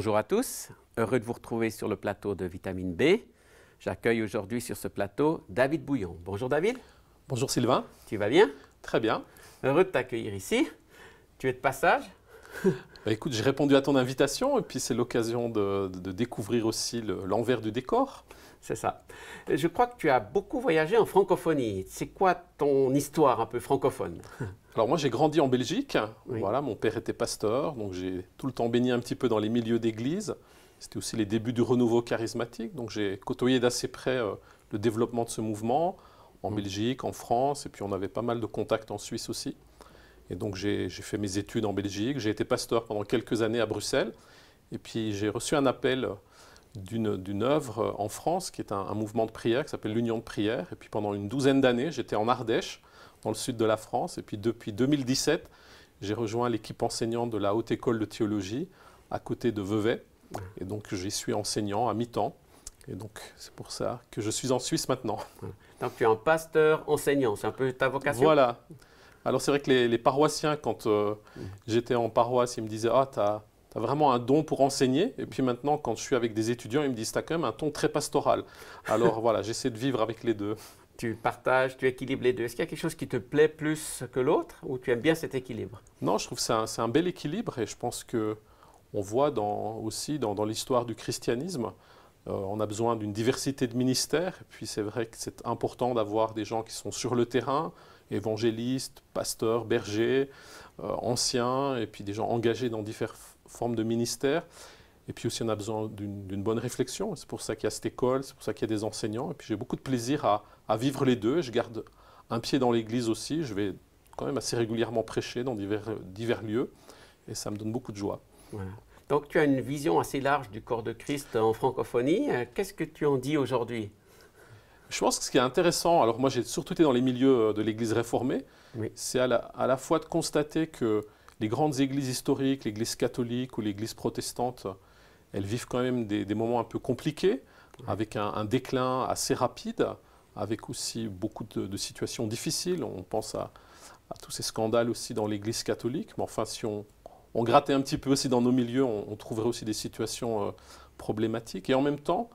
Bonjour à tous, heureux de vous retrouver sur le plateau de Vitamine B. J'accueille aujourd'hui sur ce plateau David Bouillon. Bonjour David. Bonjour Sylvain. Tu vas bien? Très bien. Heureux de t'accueillir ici. Tu es de passage? Écoute, j'ai répondu à ton invitation et puis c'est l'occasion de découvrir aussi l'envers du décor. C'est ça. Je crois que tu as beaucoup voyagé en francophonie. C'est quoi ton histoire un peu francophone? Alors moi j'ai grandi en Belgique. Oui. Voilà, mon père était pasteur, donc j'ai tout le temps baigné un petit peu dans les milieux d'église. C'était aussi les débuts du renouveau charismatique, donc j'ai côtoyé d'assez près le développement de ce mouvement en Belgique, en France, et puis on avait pas mal de contacts en Suisse aussi. Et donc j'ai fait mes études en Belgique, j'ai été pasteur pendant quelques années à Bruxelles, et puis j'ai reçu un appel d'une œuvre en France qui est un mouvement de prière qui s'appelle l'Union de prière. Et puis pendant une douzaine d'années, j'étais en Ardèche, dans le sud de la France. Et puis depuis 2017, j'ai rejoint l'équipe enseignante de la Haute École de Théologie à côté de Vevey. Et donc j'y suis enseignant à mi-temps. Et donc c'est pour ça que je suis en Suisse maintenant. Donc tu es un pasteur enseignant, c'est un peu ta vocation? Voilà. Alors c'est vrai que les paroissiens, quand j'étais en paroisse, ils me disaient « Ah, t'as vraiment un don pour enseigner ». Et puis maintenant, quand je suis avec des étudiants, ils me disent « T'as quand même un ton très pastoral ». Alors voilà, j'essaie de vivre avec les deux. Tu partages, tu équilibres les deux. Est-ce qu'il y a quelque chose qui te plaît plus que l'autre ou tu aimes bien cet équilibre? Non, je trouve que c'est un bel équilibre et je pense qu'on voit aussi dans l'histoire du christianisme, on a besoin d'une diversité de ministères. Et puis c'est vrai que c'est important d'avoir des gens qui sont sur le terrain, évangélistes, pasteurs, bergers, anciens, et puis des gens engagés dans différentes formes de ministères. Et puis aussi, on a besoin d'une bonne réflexion. C'est pour ça qu'il y a cette école, c'est pour ça qu'il y a des enseignants. Et puis j'ai beaucoup de plaisir à vivre les deux. Je garde un pied dans l'église aussi. Je vais quand même assez régulièrement prêcher dans divers lieux. Et ça me donne beaucoup de joie. Voilà. Donc tu as une vision assez large du corps de Christ en francophonie. Qu'est-ce que tu en dis aujourd'hui? Je pense que ce qui est intéressant, alors moi j'ai surtout été dans les milieux de l'église réformée, Oui. c'est à la fois de constater que les grandes églises historiques, l'église catholique ou l'église protestante, elles vivent quand même des moments un peu compliqués, avec un déclin assez rapide, avec aussi beaucoup de situations difficiles. On pense à tous ces scandales aussi dans l'église catholique, mais enfin si on grattait un petit peu aussi dans nos milieux, on trouverait aussi des situations problématiques. Et en même temps,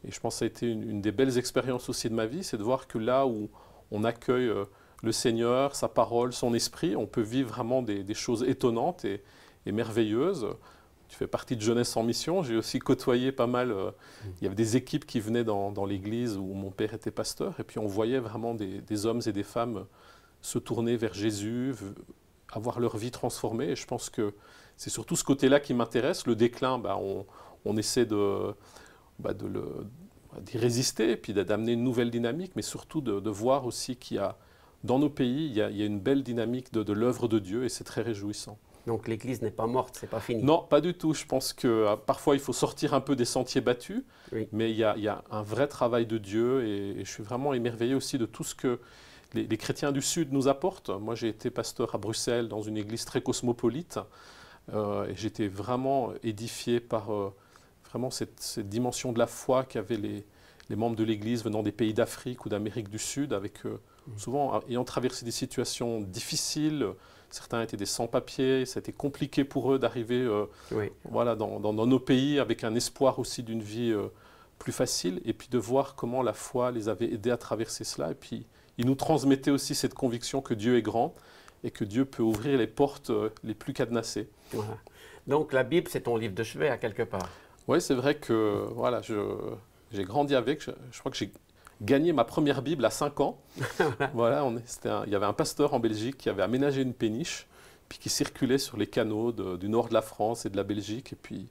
et je pense que ça a été une des belles expériences aussi de ma vie, c'est de voir que là où on accueille le Seigneur, sa parole, son esprit, on peut vivre vraiment des choses étonnantes et merveilleuses. Tu fais partie de Jeunesse en Mission, j'ai aussi côtoyé pas mal, il y avait des équipes qui venaient dans l'église où mon père était pasteur, et puis on voyait vraiment des hommes et des femmes se tourner vers Jésus, avoir leur vie transformée, et je pense que c'est surtout ce côté-là qui m'intéresse. Le déclin, on essaie d'y résister, et puis d'amener une nouvelle dynamique, mais surtout de voir aussi qu'il y a, dans nos pays, il y a une belle dynamique de l'œuvre de Dieu, et c'est très réjouissant. Donc l'Église n'est pas morte, c'est pas fini? Non, pas du tout. Je pense que parfois il faut sortir un peu des sentiers battus, Oui. mais il y a un vrai travail de Dieu, et je suis vraiment émerveillé aussi de tout ce que les chrétiens du Sud nous apportent. Moi j'ai été pasteur à Bruxelles dans une église très cosmopolite, et j'étais vraiment édifié par vraiment cette dimension de la foi qu'avaient les membres de l'Église venant des pays d'Afrique ou d'Amérique du Sud, avec souvent ayant traversé des situations difficiles. Certains étaient des sans-papiers, c'était compliqué pour eux d'arriver voilà, dans nos pays avec un espoir aussi d'une vie plus facile, et puis de voir comment la foi les avait aidés à traverser cela. Et puis ils nous transmettaient aussi cette conviction que Dieu est grand et que Dieu peut ouvrir les portes les plus cadenassées. Voilà. Donc la Bible, c'est ton livre de chevet à quelque part. Oui, c'est vrai que voilà, j'ai grandi avec. Je crois que j'ai gagné ma première Bible à 5 ans. Voilà, il y avait un pasteur en Belgique qui avait aménagé une péniche, puis qui circulait sur les canaux du nord de la France et de la Belgique. Et puis,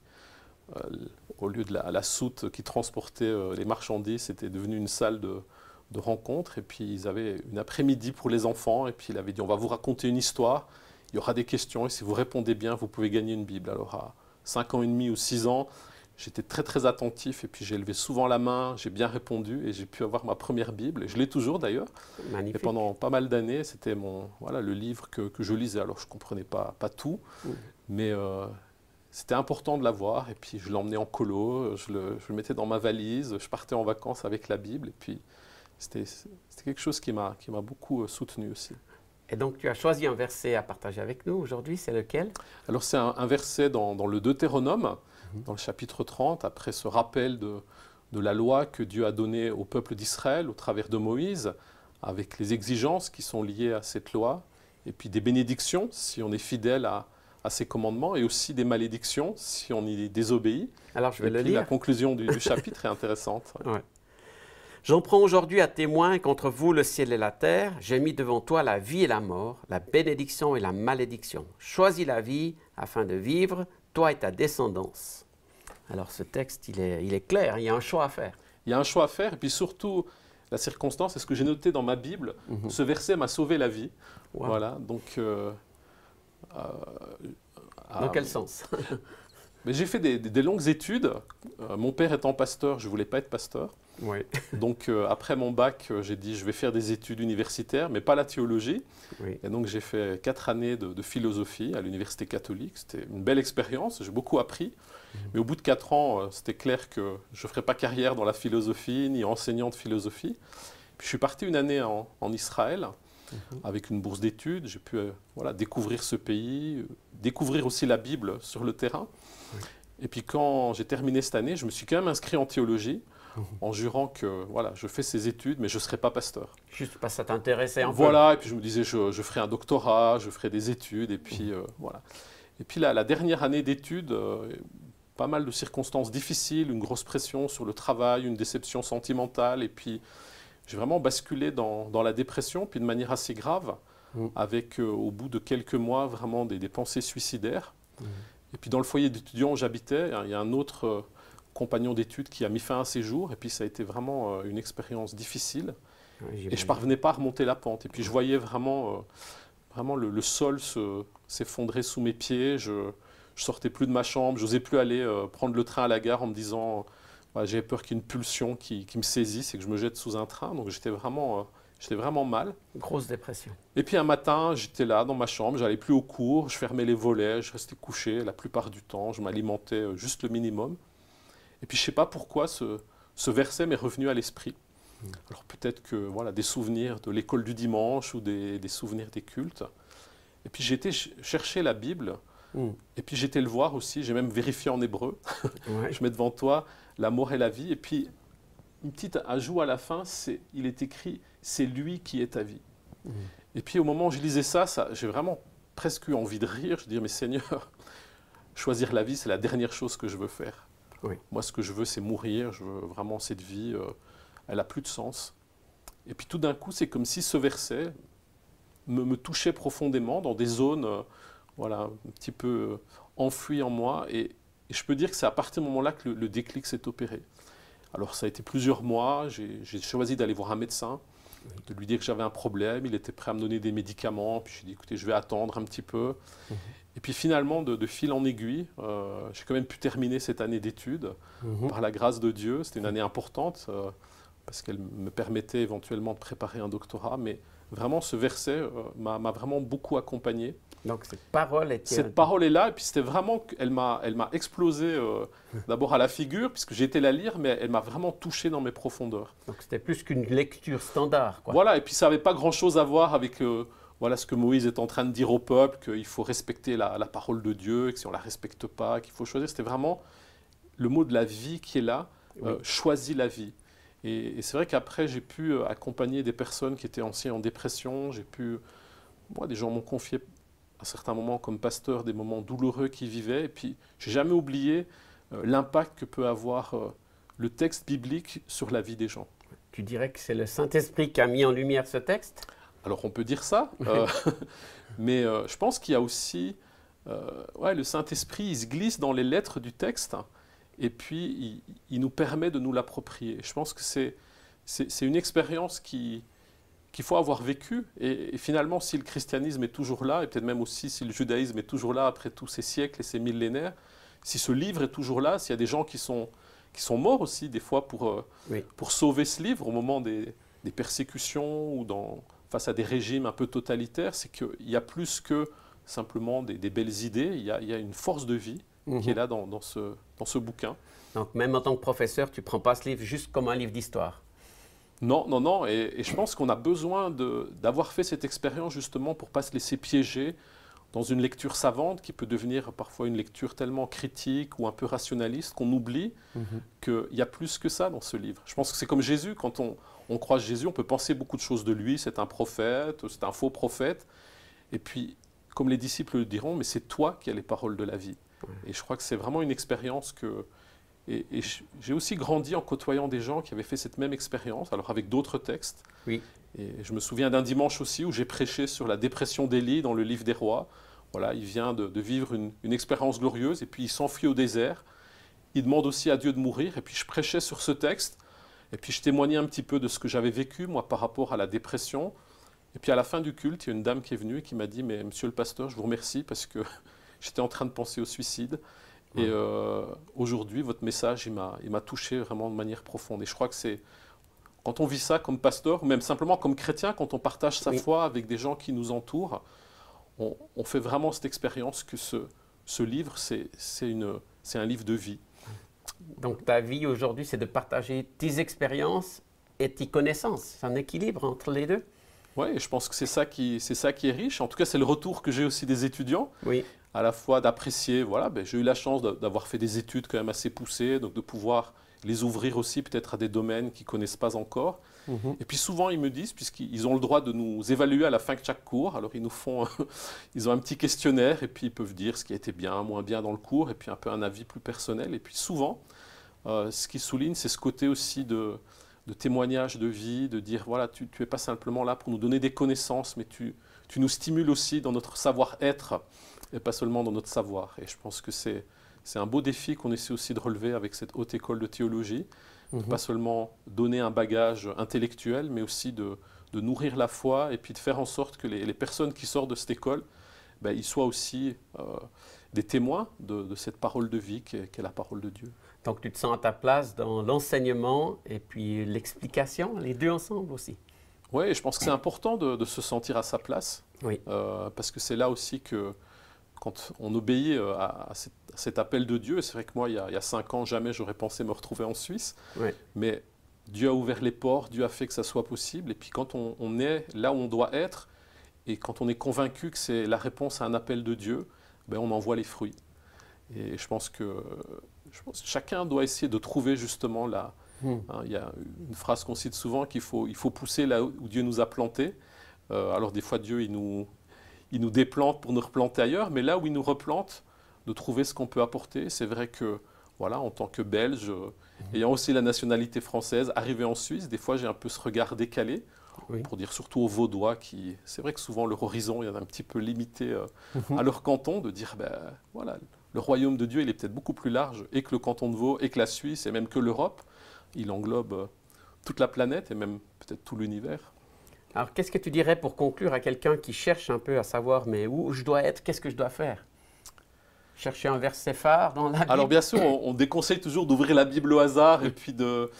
au lieu de la soute qui transportait les marchandises, c'était devenu une salle de rencontre. Et puis, ils avaient une après-midi pour les enfants. Et puis, il avait dit, on va vous raconter une histoire. Il y aura des questions. Et si vous répondez bien, vous pouvez gagner une Bible. Alors, à 5 ans et demi ou 6 ans, j'étais très très attentif, et puis j'ai levé souvent la main, j'ai bien répondu, et j'ai pu avoir ma première Bible, et je l'ai toujours d'ailleurs. Magnifique. Et pendant pas mal d'années, c'était le livre que je lisais. Alors je ne comprenais pas tout, mais c'était important de l'avoir, et puis je l'emmenais en colo, je le mettais dans ma valise, je partais en vacances avec la Bible, et puis c'était quelque chose qui m'a beaucoup soutenu aussi. Et donc tu as choisi un verset à partager avec nous aujourd'hui, c'est lequel? Alors c'est un verset dans le Deutéronome, dans le chapitre 30, après ce rappel de la loi que Dieu a donnée au peuple d'Israël au travers de Moïse, avec les exigences qui sont liées à cette loi, et puis des bénédictions si on est fidèle à ses commandements, et aussi des malédictions si on y désobéit. Alors je vais et le puis lire. La conclusion du chapitre est intéressante. Ouais. J'en prends aujourd'hui à témoin qu'entre vous, le ciel et la terre, j'ai mis devant toi la vie et la mort, la bénédiction et la malédiction. Choisis la vie afin de vivre, toi et ta descendance. Alors ce texte, il est clair, il y a un choix à faire. Il y a un choix à faire, et puis surtout, la circonstance, c'est ce que j'ai noté dans ma Bible, ce verset m'a sauvé la vie. Wow. Voilà, donc... Dans quel sens? Mais j'ai fait des longues études. Mon père étant pasteur, je ne voulais pas être pasteur. Oui. Donc après mon bac, j'ai dit je vais faire des études universitaires, mais pas la théologie. Oui. Et donc j'ai fait 4 années de philosophie à l'université catholique. C'était une belle expérience, j'ai beaucoup appris. Mais au bout de 4 ans, c'était clair que je ne ferais pas carrière dans la philosophie, ni enseignant de philosophie. Puis je suis parti une année en Israël, avec une bourse d'études. J'ai pu voilà, découvrir ce pays, découvrir aussi la Bible sur le terrain. Et puis quand j'ai terminé cette année, je me suis quand même inscrit en théologie, en jurant que voilà, je fais ces études, mais je ne serai pas pasteur. Juste parce que ça t'intéressait un peu. Voilà, et puis je me disais, je ferai un doctorat, je ferai des études, et puis voilà. Et puis la dernière année d'études, pas mal de circonstances difficiles, une grosse pression sur le travail, une déception sentimentale, et puis j'ai vraiment basculé dans la dépression, puis de manière assez grave, avec au bout de quelques mois vraiment des pensées suicidaires. Et puis dans le foyer d'étudiants où j'habitais, il y a un autre compagnon d'études qui a mis fin à ses jours, et puis ça a été vraiment une expérience difficile. Et je ne parvenais pas à remonter la pente. Et puis je voyais vraiment, le sol s'effondrer sous mes pieds. Je ne sortais plus de ma chambre, je n'osais plus aller prendre le train à la gare en me disant voilà, j'avais peur qu'il y ait une pulsion qui me saisisse et que je me jette sous un train. Donc j'étais vraiment mal. Grosse dépression. Et puis un matin, j'étais là dans ma chambre, j'allais plus au cours, je fermais les volets, je restais couché la plupart du temps, je m'alimentais juste le minimum. Et puis je ne sais pas pourquoi ce verset m'est revenu à l'esprit. Alors peut-être que voilà, des souvenirs de l'école du dimanche ou des souvenirs des cultes. Et puis j'ai été chercher la Bible, et puis j'étais le voir aussi, j'ai même vérifié en hébreu. Ouais. Je mets devant toi la mort et la vie, et puis une petite ajout à la fin, il est écrit « c'est lui qui est ta vie ». Et puis au moment où je lisais ça, j'ai vraiment presque eu envie de rire. Je dis mais Seigneur, choisir la vie, c'est la dernière chose que je veux faire. Oui. Moi, ce que je veux, c'est mourir. Je veux vraiment cette vie, elle n'a plus de sens. Et puis tout d'un coup, c'est comme si ce verset me touchait profondément dans des zones voilà, un petit peu enfouies en moi. Et je peux dire que c'est à partir de ce moment-là que le déclic s'est opéré. Alors ça a été plusieurs mois, j'ai choisi d'aller voir un médecin, de lui dire que j'avais un problème, il était prêt à me donner des médicaments, puis j'ai dit écoutez je vais attendre un petit peu. Et puis finalement de fil en aiguille, j'ai quand même pu terminer cette année d'études par la grâce de Dieu. C'était une année importante parce qu'elle me permettait éventuellement de préparer un doctorat, mais vraiment ce verset m'a vraiment beaucoup accompagné. Donc cette parole était... Cette parole est là, et puis c'était vraiment, elle m'a explosé d'abord à la figure, puisque j'ai été la lire, mais elle m'a vraiment touché dans mes profondeurs. Donc c'était plus qu'une lecture standard, quoi. Voilà, et puis ça n'avait pas grand-chose à voir avec voilà, ce que Moïse est en train de dire au peuple, qu'il faut respecter la parole de Dieu, et que si on ne la respecte pas, qu'il faut choisir. C'était vraiment le mot de la vie qui est là, choisis la vie. Et c'est vrai qu'après, j'ai pu accompagner des personnes qui étaient aussi en dépression, des gens m'ont confié à certains moments comme pasteur des moments douloureux qu'ils vivaient, et puis je n'ai jamais oublié l'impact que peut avoir le texte biblique sur la vie des gens. Tu dirais que c'est le Saint-Esprit qui a mis en lumière ce texte? Alors on peut dire ça, mais je pense qu'il y a aussi, le Saint-Esprit, il se glisse dans les lettres du texte, et puis il nous permet de nous l'approprier. Je pense que c'est une expérience qu'il faut avoir vécu, et finalement si le christianisme est toujours là, et peut-être même aussi si le judaïsme est toujours là après tous ces siècles et ces millénaires, si ce livre est toujours là, s'il y a des gens qui sont morts aussi des fois pour sauver ce livre au moment des persécutions ou face à des régimes un peu totalitaires, c'est qu'il y a plus que simplement des belles idées, il y a une force de vie qui est là dans ce bouquin. Donc même en tant que professeur, tu ne prends pas ce livre juste comme un livre d'histoire? Non, et je pense qu'on a besoin d'avoir fait cette expérience justement pour ne pas se laisser piéger dans une lecture savante qui peut devenir parfois une lecture tellement critique ou un peu rationaliste qu'on oublie qu'il y a plus que ça dans ce livre. Je pense que c'est comme Jésus, quand on croise Jésus, on peut penser beaucoup de choses de lui, c'est un prophète, c'est un faux prophète, et puis comme les disciples le diront, mais c'est toi qui as les paroles de la vie. Et je crois que c'est vraiment une expérience que... Et j'ai aussi grandi en côtoyant des gens qui avaient fait cette même expérience, alors avec d'autres textes. Oui. Et je me souviens d'un dimanche aussi où j'ai prêché sur la dépression d'Élie dans le livre des rois. Voilà, il vient de vivre une expérience glorieuse et puis il s'enfuit au désert. Il demande aussi à Dieu de mourir et puis je prêchais sur ce texte. Et puis je témoignais un petit peu de ce que j'avais vécu, moi, par rapport à la dépression. Et puis à la fin du culte, il y a une dame qui est venue et qui m'a dit « Mais monsieur le pasteur, je vous remercie parce que j'étais en train de penser au suicide. Et aujourd'hui, votre message, il m'a touché vraiment de manière profonde. » Et je crois que c'est... Quand on vit ça comme pasteur, ou même simplement comme chrétien, quand on partage sa foi avec des gens qui nous entourent, on fait vraiment cette expérience que ce livre, c'est un livre de vie. Donc ta vie aujourd'hui, c'est de partager tes expériences et tes connaissances. C'est un équilibre entre les deux. Oui, et je pense que c'est ça qui est riche. En tout cas, c'est le retour que j'ai aussi des étudiants. Oui. À la fois d'apprécier, voilà, j'ai eu la chance d'avoir fait des études quand même assez poussées, donc de pouvoir les ouvrir aussi peut-être à des domaines qu'ils ne connaissent pas encore. Et puis souvent, ils me disent, puisqu'ils ont le droit de nous évaluer à la fin de chaque cours, alors ils nous font, ils ont un petit questionnaire et puis ils peuvent dire ce qui a été bien, moins bien dans le cours, et puis un peu un avis plus personnel. Et puis souvent, ce qu'ils soulignent, c'est ce côté aussi de témoignage de vie, de dire, voilà, tu n'es pas simplement là pour nous donner des connaissances, mais tu nous stimules aussi dans notre savoir-être, et pas seulement dans notre savoir. Et je pense que c'est un beau défi qu'on essaie aussi de relever avec cette haute école de théologie, pas seulement donner un bagage intellectuel, mais aussi de nourrir la foi et puis de faire en sorte que les personnes qui sortent de cette école, ben, ils soient aussi des témoins de cette parole de vie qu'est la parole de Dieu. Donc tu te sens à ta place dans l'enseignement et puis l'explication, les deux ensemble aussi. Oui, et je pense que c'est important de se sentir à sa place, parce que c'est là aussi que quand on obéit à cet appel de Dieu, c'est vrai que moi, il y a 5 ans, jamais j'aurais pensé me retrouver en Suisse, mais Dieu a ouvert les portes, Dieu a fait que ça soit possible, et puis quand on est là où on doit être, et quand on est convaincu que c'est la réponse à un appel de Dieu, ben on en voit les fruits. Et je pense que chacun doit essayer de trouver justement là. Il y a une phrase qu'on cite souvent qu'il faut pousser là où Dieu nous a plantés. Alors des fois, Dieu, il nous déplante pour nous replanter ailleurs, mais là où il nous replante, de trouver ce qu'on peut apporter. C'est vrai que, voilà, en tant que Belge, ayant aussi la nationalité française, arrivé en Suisse, des fois j'ai un peu ce regard décalé, pour dire surtout aux Vaudois, c'est vrai que souvent leur horizon, il y en a un petit peu limité à leur canton, de dire, ben voilà, le royaume de Dieu, il est peut-être beaucoup plus large, et que le canton de Vaud, et que la Suisse, et même que l'Europe, il englobe toute la planète, et même peut-être tout l'univers. Alors, qu'est-ce que tu dirais pour conclure à quelqu'un qui cherche un peu à savoir, mais où je dois être, qu'est-ce que je dois faire? Chercher un verset phare dans la Bible? Alors, bien sûr, on déconseille toujours d'ouvrir la Bible au hasard et puis de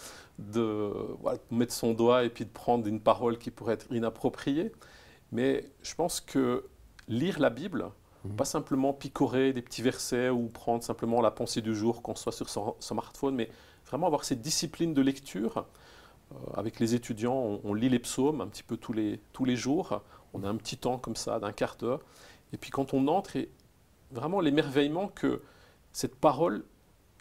mettre son doigt et puis de prendre une parole qui pourrait être inappropriée. Mais je pense que lire la Bible, pas simplement picorer des petits versets ou prendre simplement la pensée du jour qu'on soit sur son smartphone, mais vraiment avoir cette discipline de lecture. Avec les étudiants, on lit les psaumes un petit peu tous les jours. On a un petit temps comme ça, d'un quart d'heure. Et puis quand on entre, et vraiment l'émerveillement que cette parole,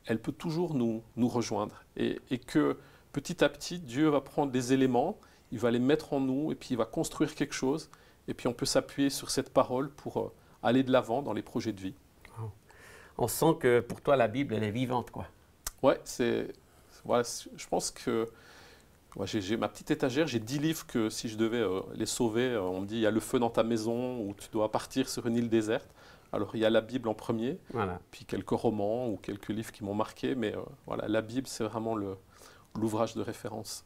elle peut toujours nous rejoindre. Et que petit à petit, Dieu va prendre des éléments, il va les mettre en nous, et puis il va construire quelque chose. Et puis on peut s'appuyer sur cette parole pour aller de l'avant dans les projets de vie. On sent que pour toi, la Bible, elle est vivante, quoi. Ouais, voilà, je pense que j'ai ma petite étagère, j'ai 10 livres que si je devais les sauver, on me dit il y a le feu dans ta maison ou tu dois partir sur une île déserte. Alors il y a la Bible en premier, puis quelques romans ou quelques livres qui m'ont marqué, mais voilà, la Bible c'est vraiment l'ouvrage de référence.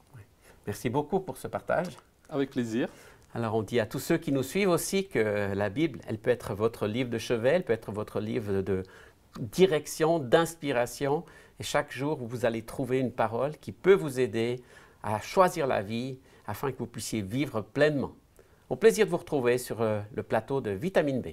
Merci beaucoup pour ce partage. Avec plaisir. Alors on dit à tous ceux qui nous suivent aussi que la Bible, elle peut être votre livre de chevet, elle peut être votre livre de direction, d'inspiration, et chaque jour vous allez trouver une parole qui peut vous aider à choisir la vie afin que vous puissiez vivre pleinement. Au plaisir de vous retrouver sur le plateau de Vitamine B.